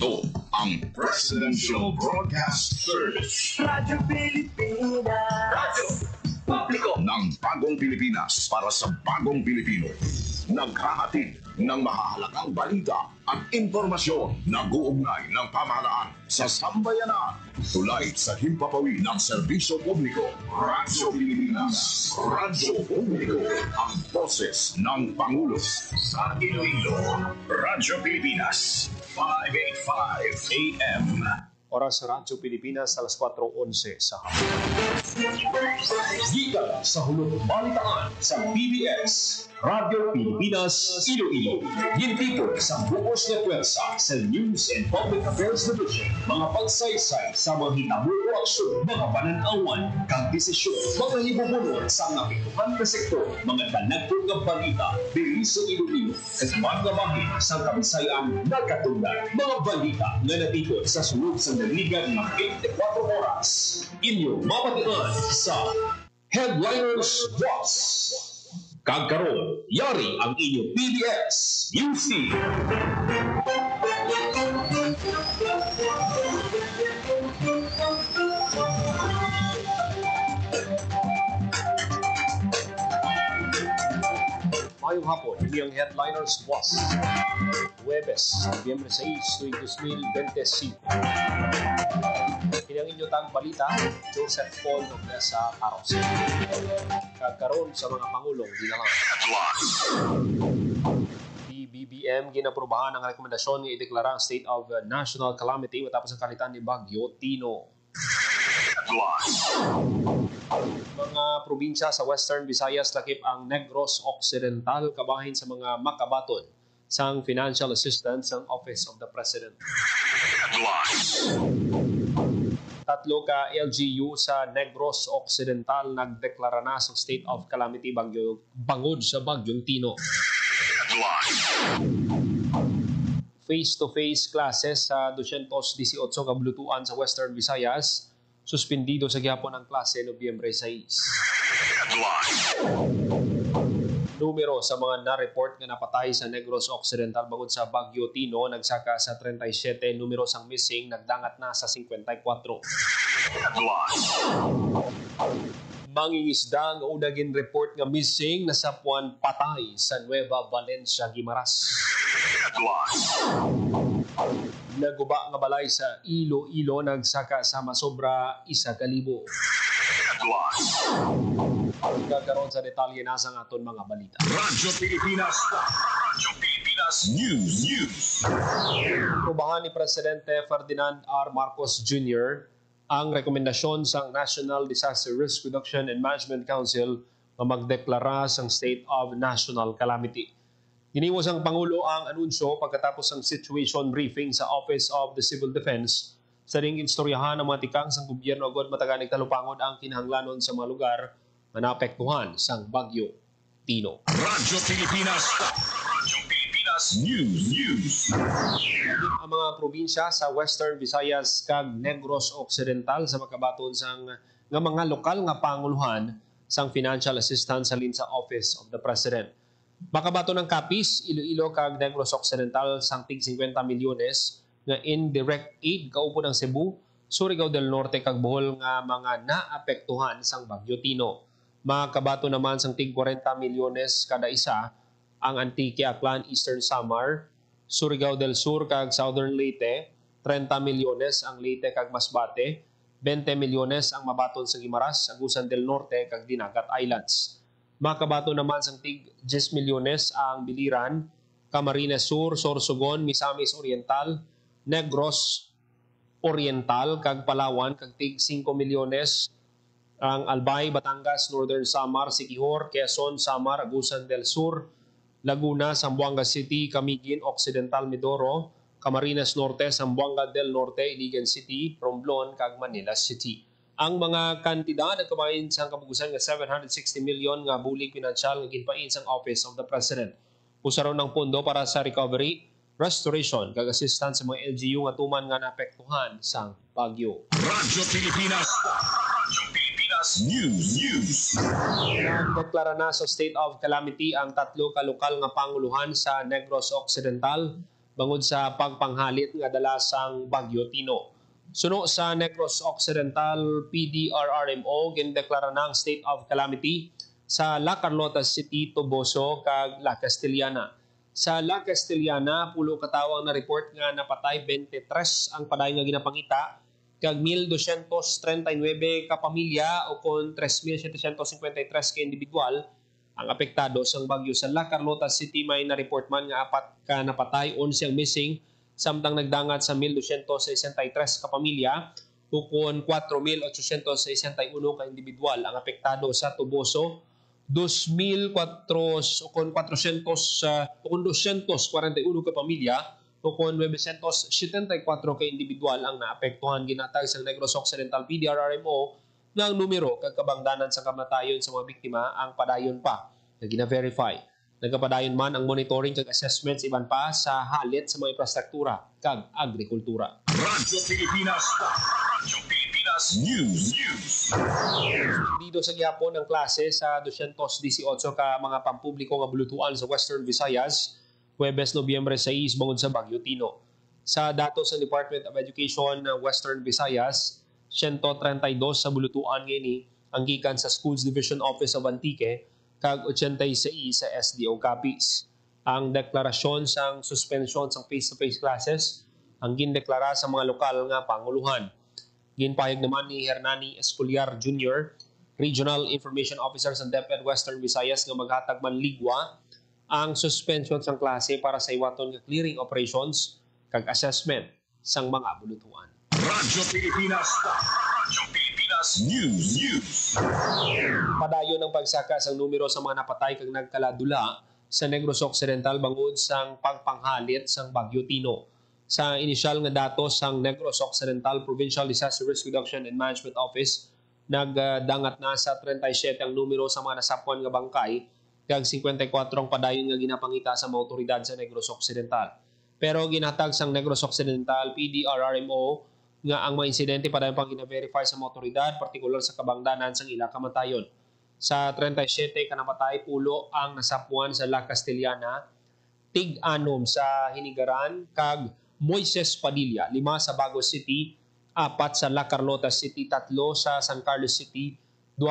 Ito ang Presidential Broadcast Service. Radyo Pilipinas. Radyo Publiko ng Bagong Pilipinas para sa Bagong Pilipino. Naghahatid ng mahahalagang balita at impormasyon na guugnay ng pamahalaan sa sambayanan. Tulay sa himpapawid ng serbisyo publiko. Radyo Pilipinas. Radyo Publiko. Ang boses ng Pangulo sa Iloilo. Radyo Pilipinas. 585 AM. Oras sa Radyo Pilipinas, alas 4:11 sa hapon. Gikan sa hulog balitaan sa PBS, Radyo Pilipinas, Iloilo. Gintipon sa buos na pwersa sa News and Public Affairs Division. Mga pagsaysay sa mga hitabo o aksyon, mga pananawan, kang desisyon, mga hibubunod sa napituhan na sektor, mga talagpong ng balita, bilis sa Iloilo, at mga bahin sa kabisayan na katulad, mga balita na natipon sa sunod sa naligan ng 24 oras. Inyong mapatian sa Headliners Boss. Kagkaroon, yari ang inyong PBS UC. Mayong hapon, ini ang Headliners Boss. Huwebes, Nobyembre 6, 2025. Ini ang inyong tang balita, Joseph Paul Noblesa Caros. Kagkaroon sa mga Pangulong Dinahang. BBM ginaprubahan ang rekomendasyon ng ideklara ang state of national calamity matapos ang kalitan ni Bagyo Tino. Mga probinsya sa Western Visayas lakip ang Negros Occidental kabahin sa mga makabaton sang financial assistance ng Office of the President. Tatlo ka LGU sa Negros Occidental nagdeklara na sa state of calamity bangod sa Bagyong Tino. Face-to-face classes sa 218 kabulutuan sa Western Visayas suspendido sa gihapon ang klase Nobyembre 6. Numero sa mga na-report nga napatay sa Negros Occidental bangod sa Bagyo Tino nagsaka sa 37, numero sang missing nagdangat na sa 54. Mangingisda ang unagin report nga missing na sapuan patay sa Nueva Valencia, Guimaras. Naguba nga balay sa Iloilo nagsaka sa masobra 1,000. Kagkaroon sa detalye na sa aton mga balita. Radyo Pilipinas. Radyo Pilipinas News. Prubahan ni Presidente Ferdinand R. Marcos Jr. ang rekomendasyon sa National Disaster Risk Reduction and Management Council na magdeklara sa state of national calamity. Giniwas ang Pangulo ang anunsyo pagkatapos ng situation briefing sa Office of the Civil Defense sa ring instoryahan ng mga tikang sang gobyerno agad mataganig talupangod ang kinahanglanon sa mga lugar na naapektuhan sang Bagyo Tino. Radyo Pilipinas. Radyo Pilipinas News. Ang mga probinsya sa Western Visayas kag Negros Occidental sa makabaton sang nga mga lokal nga panguluhan sang financial assistance halin sa Office of the President. Makabato ng Capiz, Iloilo kag Negros Occidental sang tig 50 milyones nga indirect aid kaupo ng Cebu, Surigao del Norte kag Bohol nga mga naapektuhan sang Bagyo Tino. Makabato naman sang tig 40 milyones kada isa ang Antique Aklan, Eastern Samar, Surigao del Sur kag Southern Leyte, 30 milyones ang Leyte kag Masbate, 20 milyones ang mabaton sa Guimaras, Agusan del Norte kag Dinagat Islands. Makabato naman sang tig 10 milyones ang Biliran, Camarines Sur, Sorsogon, Misamis Oriental, Negros Oriental kag Palawan kag tig 5 milyones ang Albay, Batangas, Northern Samar, Siquijor, Quezon, Samar, Agusan del Sur, Laguna, Zamboanga City, Camiguin, Occidental Mindoro, Camarines Norte, Zamboanga del Norte, Iligan City, Romblon kag Manila City. Ang mga kantidad na kumain sa kabugusan nga 760 million nga bulig pinansyal nga ginpain sa Office of the President. Usaron ng pondo para sa recovery, restoration kag assistance sa mga LGU nga tuman nga naapektuhan sa Bagyo. Radyo Pilipinas. Radyo Pilipinas News. Nagdeklara na sa state of calamity ang tatlo ka lokal nga panguluhan sa Negros Occidental bangod sa pagpanghalit nga dala sang Bagyo Tino. Suno sa Negros Occidental, PDRRMO gindeklara ng state of calamity sa La Carlota City, Toboso kag La Castellana. Sa La Castellana, pulo katawang na report nga napatay 23 ang paday nga ginapangita kag 1,239 ka pamilya o kon 3,753 ka individual ang apektado sang bagyo. Sa La Carlota City may na-report man nga 4 ka napatay, 11 ang missing, samtang nagdangat sa 1,263 ka pamilya o kon 4,861 ka individual ang apektado. Sa Toboso, 2,441 ka pamilya o kon 974 ka individual ang naapektuhan. Ginatag sa Negros Occidental PDRRMO ng numero kag kabangdanan sa kamatayon sa mga biktima ang padayon pa na gina-verify. Nagkapadayon man ang monitoring kag assessments iban pa sa halit sa mga infrastruktura kag agrikultura. Radyo Pilipinas News. Dito sa gihapon ang klase sa 218 ka mga pampubliko nga bulutuan sa Western Visayas, Huwebes, Nobyembre 6 bangod sa Bagyo Tino. Sa datos sa Department of Education ng Western Visayas, 132 sa bulutuan ngini ang gikan sa Schools Division Office of Antique kag 86 sa SDO Capiz. Ang deklarasyon sang suspension sang face-to-face classes ang gindeklara sa mga lokal nga panguluhan. Ginpahayag naman ni Hernani Escoliar Jr., Regional Information Officer sa DepEd Western Visayas nga maghatag man ligwa ang suspension sang klase para sa iwaton nga clearing operations kag assessment sang mga bulutuan. Radyo Pilipinas News. Padayon ang pagsaka sang numero sa mga napatay kag nagkaladula sa Negros Occidental bangod sang pagpanghalit sang Bagyo Tino. Sa inisyal nga datos sang Negros Occidental Provincial Disaster Risk Reduction and Management Office, nagdangat na sa 37 ang numero sa mga nasapuan nga bangkay kag 54 ang padayon nga ginapangita sa mga otoridad sa Negros Occidental. Pero ginatag sang Negros Occidental PDRRMO nga ang mga insidente padayon pang gina-verify sa mga otoridad, partikular sa kabangdanan sang ila kamatayon. Sa 37 ka namatay, pulo ang nasapuan sa La Castellana, tig-anom sa Hinigaran kag Moises Padilla, 5 sa Bagos City, 4 sa La Carlota City, 3 sa San Carlos City, 2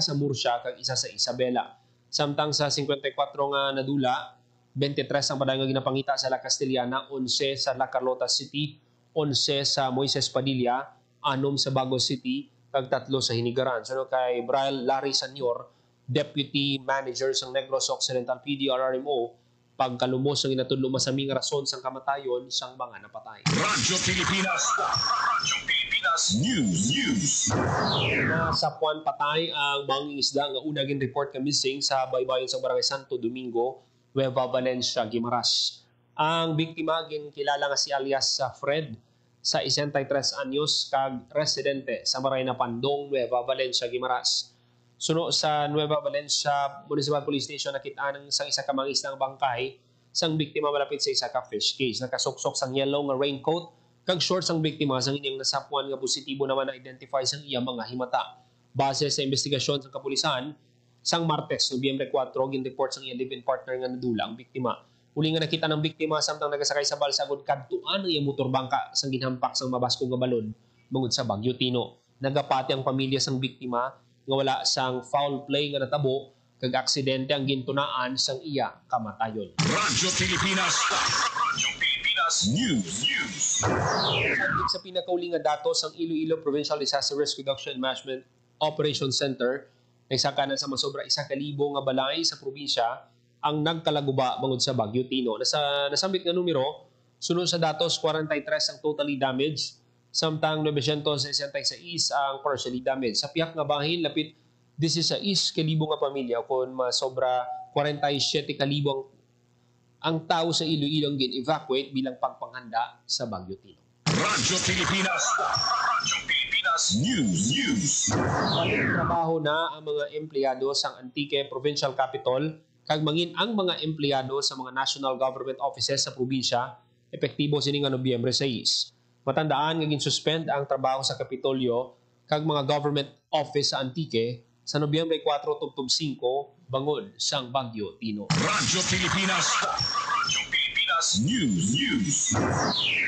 sa Murcia kag 1 sa Isabela. Samtang sa 54 nga nadula, 23 ang padayon nga ginapangita sa La Castellana, 11 sa La Carlota City, 11 sa Moises Padilla, 6 sa Bagos City, kag 3 sa Hinigaran. So kay Brian Larry Senior, Deputy Manager sa Negros Occidental PDRRMO, pagkalumos ang inatudlo masaming rason sang kamatayon sang mga napatay. Radyo Pilipinas News. Nasapuan patay ang mangingisda nga una gin report nga missing sa baybayon sa Barangay Santo Domingo, Nueva Valencia, Guimaras. Ang biktima ginkilala nga si alias Fred, sa 63 anyos kag residente sa Marayna Pandong, Nueva Valencia, Guimaras. Suno sa Nueva Valencia Municipal Police Station, nakita ng isang isa ka mangisdang bangkay sang biktima malapit sa isa ka fish cage. Nakasuksok sang yellow nga raincoat kag shorts ang biktima sang inyang nasapuan nga positibo naman na identify sang iya mga himata. Base sa investigasyon sa kapulisan, sang Martes, Nobyembre 4, gin-report sang iya live-in partner nga nadula ang biktima. Uli nga nakita ng biktima samtang nagasakay sa balsagod kadtuan ang iyang motorbangka sang ginhampak sang mabaskog nga balon bangod sa Bagyo Tino. Nagapati ang pamilya sang biktima nga wala sang foul play nga natabo kag aksidente ang gintunaan sang iya kamatayon. Radyo Pilipinas News. Sa pinakauli nga datos ang Iloilo Provincial Disaster Risk Reduction and Management Operations Center, nagsaka na sa masobra 1,000 nga balay sa probinsya ang nagkalaguba bangod sa Bagyo Tino. Nasambit nga numero, sunod sa datos 43 ang totally damaged, samtang 966 ang partially damaged. Sa piyak nga bahin, lapit 16,000 nga pamilya kung masobra 47,000 ang tao sa Iloilo ang gin-evacuate bilang pagpanghanda sa Bagyo Tino. Radyo Pilipinas News. Trabaho na ang mga empleyado sa Antique Provincial Capital kag mangin ang mga empleyado sa mga national government offices sa probinsya epektibo sini nga Nobyembre 6. Matandaan nga gin-suspend ang trabaho sa Kapitolyo kag mga government office sa Antique sa Nobyembre 4 tubtob 5 bangod sang Bagyo Tino. Radyo Pilipinas News.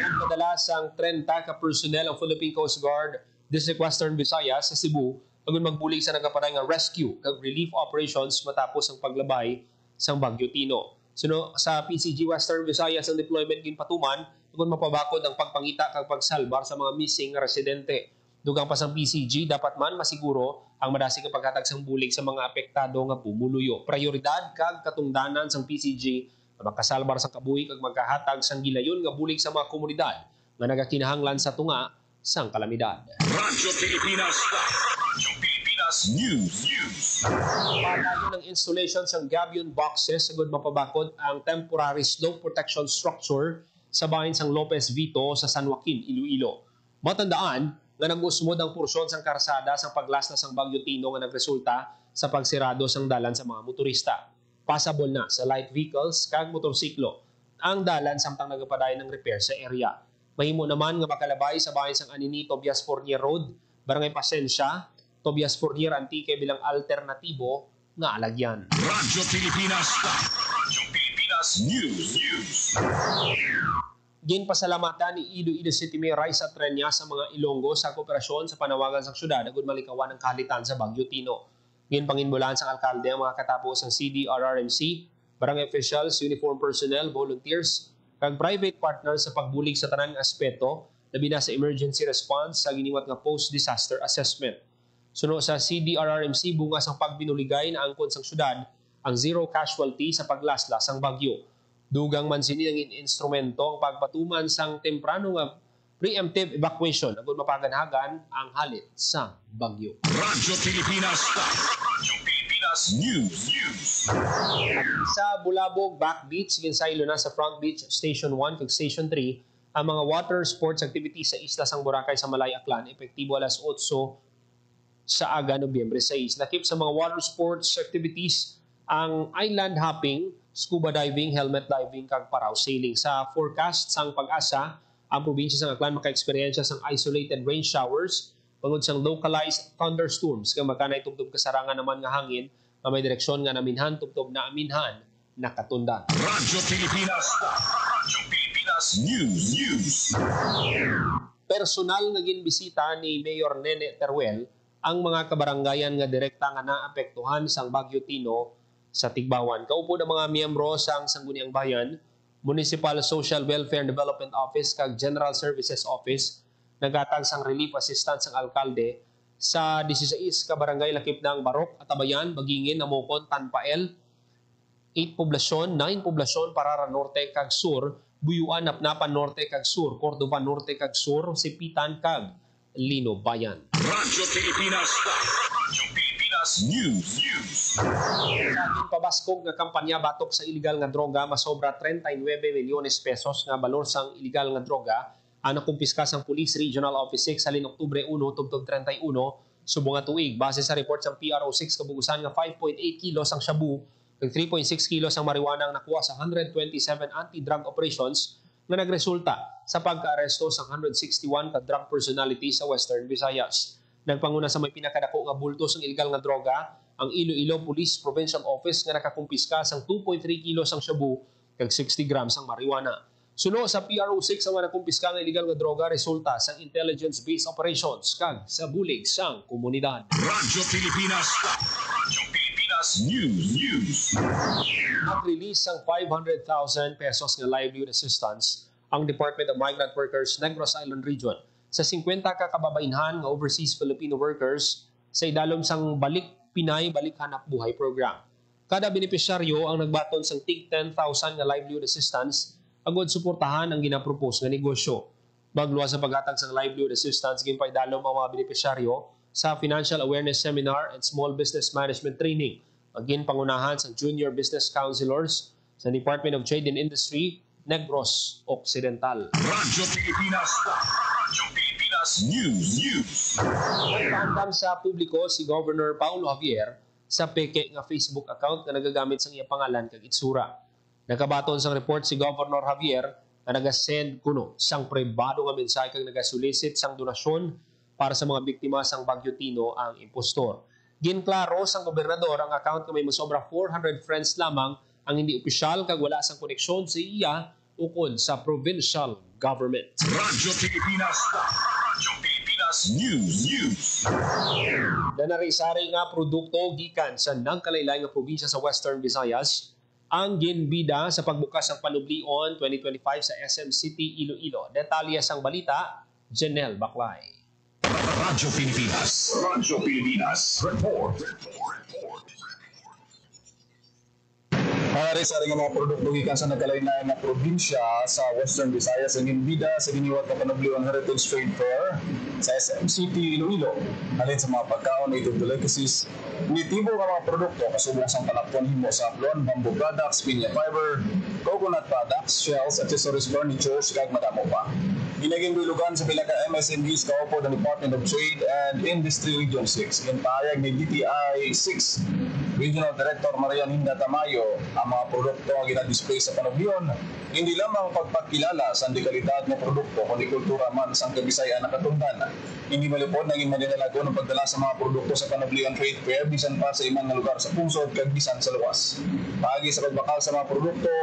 Nagpadala sang 30 ka personnel ang Philippine Coast Guard District Western Visayas sa Cebu agon magbulig sa nagapaday nga rescue kag relief operations matapos ang paglabay sang Bagyo Tino. Suno sa PCG Western Visayas ang deployment ginpatuman agon mapabakod ang pagpangita kag pagsalbar sa mga missing nga residente. Dugang pa sang PCG dapat man masiguro ang madasig nga paghatag sang bulig sa mga apektado nga pumuluyo. Prioridad kag katungdanan sang PCG na makasalbar sa kabuhi kag magkahatag sang gilayon nga bulig sa mga komunidad nga nagakinahanglan sa tunga sang kalamidad. Radyo Pilipinas News. Padayon ng installation sang gabion boxes sagod mapabakod ang temporary snow protection structure sa bahin sang Lopez Vito sa San Joaquin, Iloilo. Matandaan nga nagusmod ang porsyon sang karsada sang paglaslas sang Bagyo Tino nga nagresulta sa pagsirado sang dalan sa mga motorista. Passable na sa light vehicles kag motorsiklo ang dalan samtang nagapadayon ng repair sa area. Mahimo naman nga makalabay sa bahin sang Anini Tobias Fournier Road, Barangay Pasensya, Tobias Fournier Antique bilang alternatibo nga alagyan. Radyo Pilipinas News. Ginpasalamatan ni Iloilo City Mayor Raisa Trenya sa mga Ilonggo sa kooperasyon sa panawagan sa syudad agud malikawan ang kahalitan sa Bagyo Tino. Ginpanginbulan sa alkalde ang mga katapos ng CDRRMC, barangay officials, uniform personnel, volunteers, kag private partners sa pagbulig sa tanang aspeto labi na sa emergency response sa giniwat nga post-disaster assessment. Suno sa CDRRMC, bungas ang pagbinuligay na angkon sang syudad ang zero casualty sa paglaslas sang bagyo. Dugang man sini ang instrumento ang pagpatuman sang temprano nga preemptive evacuation agud mapaganhagan ang halit sa bagyo. Radyo Pilipinas News. Sa Bulabog Back Beach, ginsaylo na sa Front Beach Station 1 kag Station 3 ang mga water sports activities sa isla sang Boracay sa Malay Aklan epektibo alas 8 sa aga Nobyembre 6. Nakip sa mga water sports activities ang island hopping, scuba diving, helmet diving kag paraw sailing. Sa forecast sang Pag-asa, ang probinsya sang Aklan maka-eksperyensya sang isolated rain showers bangod sang localized thunderstorms kag magkanay tubtob kasarangan naman nga hangin nga may direksyon nga naminhan tubtob na aminhan nakatundan. Radyo Pilipinas News. Personal nga ginbisita ni Mayor Nene Teruel ang mga kabaranggayan nga direkta nga naapektuhan sang Bagyo Tino sa Tigbawan. Kaupo ng mga miyembro sang Sangguniang Bayan, Municipal Social Welfare and Development Office kag General Services Office nagatag sang relief assistance ang alkalde sa 16 ka barangay lakip ng Barok, Atabayan, Bagingin, Namokon, Tanpael, 8 poblasyon, 9 poblasyon Parara Norte kag Sur, Buyuan, Napnapan Norte kag Sur, Cordova Norte kag Sur, Sipitan kag Lino Bayan. Radyo Pilipinas News. Sa ating pabaskog nga kampanya batok sa illegal nga droga masobra 39 milyones pesos nga balor sang illegal nga droga ang nakumpiska sang Police Regional Office 6 halin Oktubre 1 tubtob 31 subong nga tuig. Base sa report sang PRO6 kabugusan nga 5.8 kilos ang shabu ug 3.6 kilos ang marijuana ang nakuha sa 127 anti-drug operations nga nagresulta sa pagka-aresto sa 161 ka drug personalities sa Western Visayas. Nagpanguna sa may pinakadako nga bulto sang illegal nga droga ang Iloilo Police Provincial Office nga nakakumpiska sang 2.3 kilos ang shabu kag 60 grams ang marijuana. Suno sa PRO6 ang nakumpiska nga illegal nga droga resulta sang intelligence-based operations kag sa bulig sang komunidad. Radyo Pilipinas News. Nag-release ang 500,000 pesos nga livelihood assistance ang Department of Migrant Workers Negros Island Region sa 50 ka kababainhan nga overseas Filipino workers sa idalom sang Balik Pinay Balik Hanap Buhay program. Kada benepisyaryo ang nagbaton sang tig 10,000 nga livelihood assistance agod suportahan ang ginapropose nga negosyo. Magluwas sa paghatag sang livelihood assistance ginpaidalom ang mga benepisyaryo sa Financial Awareness Seminar and Small Business Management Training maging pangunahan sa Junior Business Counselors sa Department of Trade and Industry, Negros Occidental. Radyo Pilipinas News. Nagpaandam sa publiko si Governor Paulo Javier sa peke nga Facebook account na nagagamit sa iya pangalan kag itsura. Nakabaton sang report si Governor Javier na nagasend kuno sang pribado nga mensahe kag nagasulisit sang donasyon para sa mga biktima sang Bagyo Tino ang impostor. Ginklaro sang gobernador ang account nga may mosobra 400 friends lamang ang hindi opisyal kag wala sang koneksyon sa iya ukol sa provincial government. Radyo Pilipinas. Radyo Pilipinas News. Nanarisari nga produkto gikan sa nagkalaylay nga probinsya sa Western Visayas ang ginbida sa pagbukas ng Panublion 2025 sa SM City, Iloilo. Detalye sang balita, Janelle Baclay. Radyo Pilipinas. Radyo Pilipinas. Report. Nanarisari nga mga produkto gikan sa nagkalain-lain na probinsya sa Western Visayas ang ginbida sa giniwat na Panublion Heritage Trade Fair sa SM City, Iloilo. Halin sa mga pagkaon, native delicacies, nitibo nga mga produkto kasubong sang talakton himo sa aplon, bamboo products, pinya fiber, coconut products, shells, accessories, furnitures, kag madamo pa. Ginaging bilugan sa pila ka MSMEs kaupo ng Department of Trade and Industry Region 6. Ginpahayag ni DTI 6 Regional Director Marian Hinda Tamayo ang mga produkto nga ginadisplay sa Panublion, hindi lamang pagpakilala sa dekalidad ng produkto kundi kultura man sang Kabisayan na katungdan. Hindi malipod naging maninalago ng pagdala sa mga produkto sa Panublion Trade Fair bisan pa sa imang lugar sa punsod kag bisan sa luwas. Pagi sa pagbakal sa mga produkto,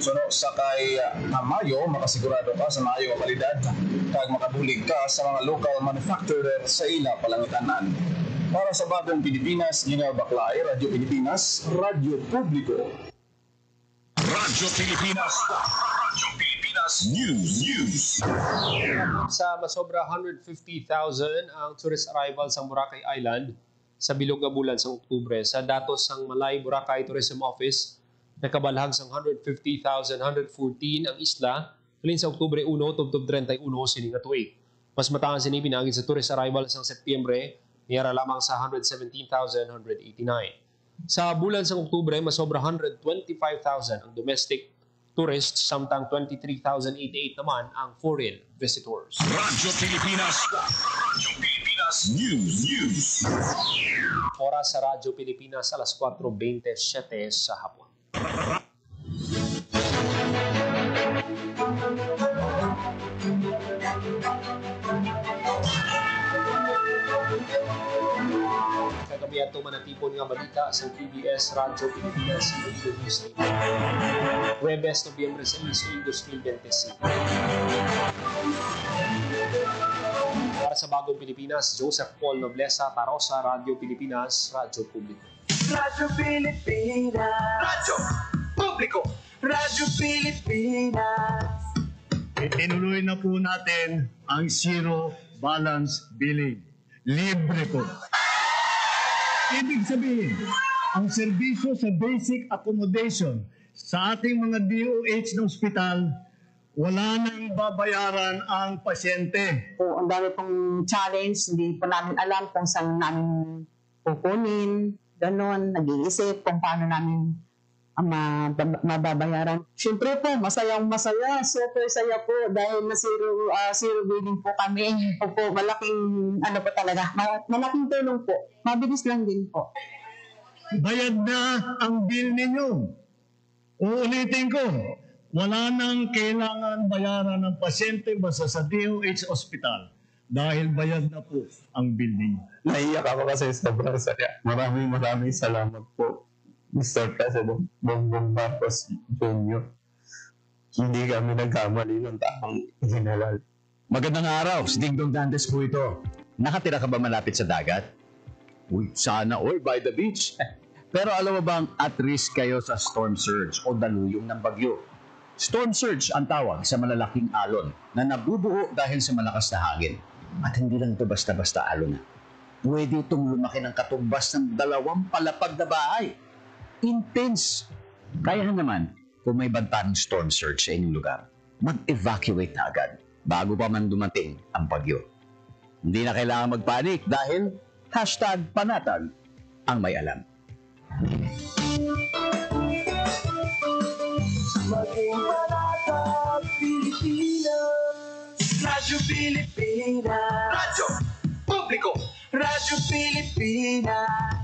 suno sa kay Tamayo, makasigurado ka sa maayo nga kalidad kag makabulig ka sa mga local manufacturer sa ila palangitanan. Para sa Bagong Pilipinas, Janelle Baclay, Radyo Pilipinas, Radyo Publiko. Radyo Pilipinas. Radyo Pilipinas News. Sa masobra 150,000 ang tourist arrival sa Boracay Island sa bilog nga bulan sa Oktubre. Sa datos ng Malay Boracay Tourism Office, nakabalhag sang 150,114 ang isla halin sa Oktubre 1 tubtob 31 sini nga tuig. Mas mataas sini pinagid sa tourist arrival sa Setyembre, niyara lamang sa 117,189. Sa bulan sa Oktubre, masobra 125,000 ang domestic tourists, samtang 23,088 naman ang foreign visitors. Radyo Pilipinas. Radyo Pilipinas News. Oras sa Radyo Pilipinas, alas 4:27 sa hapon. Kagabi ato manatipon nga balita sa PBS Radyo Pilipinas Iloilo News Team. Huwebes, Nobyembre 6, 2025. Para sa Bagong Pilipinas, Joseph Paul Noblesa, Tarosa, Radyo Pilipinas, Radyo Publiko. Radyo Pilipinas. Radyo Publiko. Radyo Pilipinas. Itinuloy na po natin ang zero balance billing. Libre po. Ibig sabihin, ang serbisyo sa basic accommodation sa ating mga DOH na ospital, wala nang babayaran ang pasyente. Po, ang dami pong challenge, hindi po namin alam kung saan namin kukunin, ganon, nag-iisip kung paano namin mababayaran. Siyempre po, masayang-masaya, super saya po dahil na zero billing po kami. Po, malaking, ano po talaga, malaking tulong po. Mabilis lang din po. Bayad na ang bill ninyo. Uulitin ko, wala nang kailangan bayaran ng pasyente basta sa DOH Hospital dahil bayad na po ang bill ninyo. Naiyak ako kasi sobrang saya. Maraming salamat po, Mr. President Bongbong Marcos Jr. Hindi kami nagkamali ng tamang general. Magandang araw, si Ding Dong Dantes po ito. Nakatira ka ba malapit sa dagat? Uy, sana all by the beach. Pero alam mo bang at risk kayo sa storm surge o daluyong ng bagyo? Storm surge ang tawag sa malalaking alon na nabubuo dahil sa malakas na hangin. At hindi lang ito basta-basta alon na. Pwede itong lumaki ng katumbas ng 2 palapag na bahay. Intense. Kaya naman, kung may banta ng storm surge sa inyong lugar, mag-evacuate na agad bago pa man dumating ang bagyo. Hindi na kailangan magpanik dahil #panatag ang may alam. Maging panatag Pilipinas. Radyo Pilipinas. Radyo Publiko. Radyo Pilipinas.